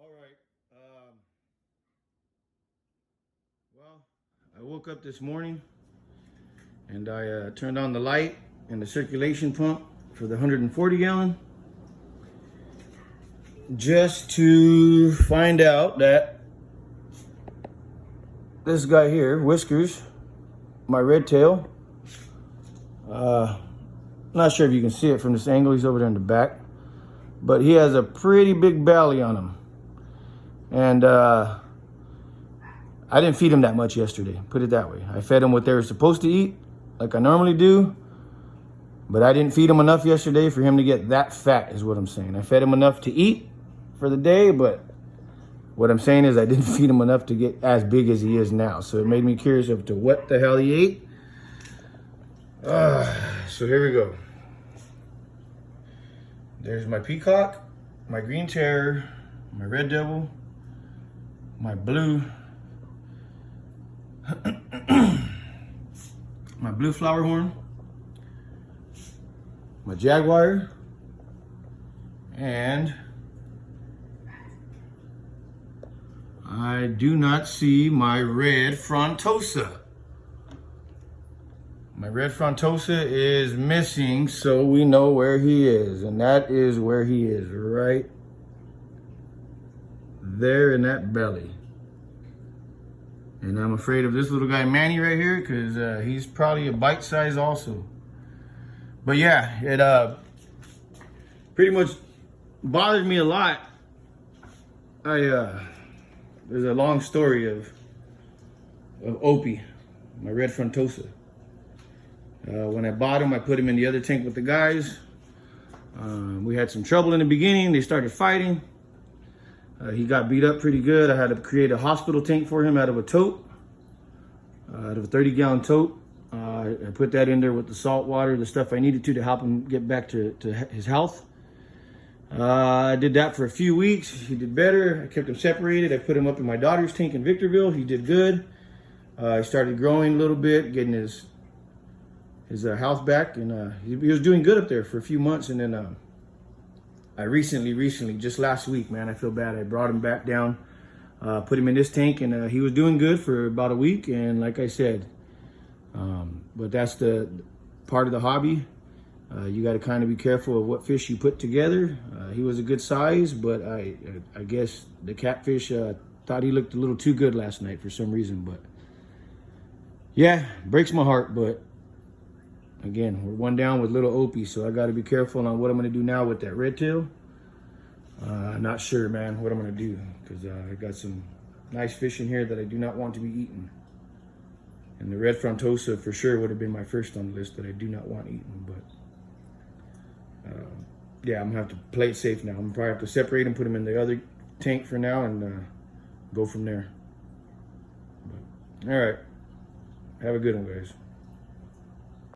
All right. Well, I woke up this morning and I turned on the light and the circulation pump for the 140 gallon just to find out that this guy here, Whiskers, my red tail, not sure if you can see it from this angle, he's over there in the back, but he has a pretty big belly on him. And I didn't feed him that much yesterday, put it that way. I fed him what they were supposed to eat, like I normally do, but I didn't feed him enough yesterday for him to get that fat, is what I'm saying. I fed him enough to eat for the day, but what I'm saying is I didn't feed him enough to get as big as he is now. So it made me curious as to what the hell he ate. So here we go. There's my peacock, my green terror, my red devil, my blue, my blue flower horn, my jaguar, and I do not see my red frontosa. My red frontosa is missing, so we know where he is, and that is where he is, right there in that belly. And I'm afraid of this little guy Manny right here, because he's probably a bite size also. But yeah, it pretty much bothered me a lot. There's a long story of Opie, my red frontosa. When I bought him, I put him in the other tank with the guys. We had some trouble in the beginning. They started fighting. He got beat up pretty good. I had to create a hospital tank for him out of a tote, out of a 30-gallon tote. I put that in there with the salt water, the stuff I needed to help him get back to his health. I did that for a few weeks. He did better. I kept him separated. I put him up in my daughter's tank in Victorville. He did good. He started growing a little bit, getting his health back, and he was doing good up there for a few months. And then I recently, just last week, man, I feel bad. I brought him back down, put him in this tank, and he was doing good for about a week. And like I said, but that's the part of the hobby. You got to kind of be careful of what fish you put together. He was a good size, but I guess the catfish thought he looked a little too good last night for some reason. But yeah, breaks my heart. But again, we're one down with little Opie, so I got to be careful on what I'm going to do now with that red tail. I'm not sure, man, what I'm going to do, because I got some nice fish in here that I do not want to be eaten. And the red frontosa for sure would have been my first on the list that I do not want eaten. But yeah, I'm going to have to play it safe now. I'm going to probably have to separate him, put him in the other tank for now, and go from there. But, all right. Have a good one, guys.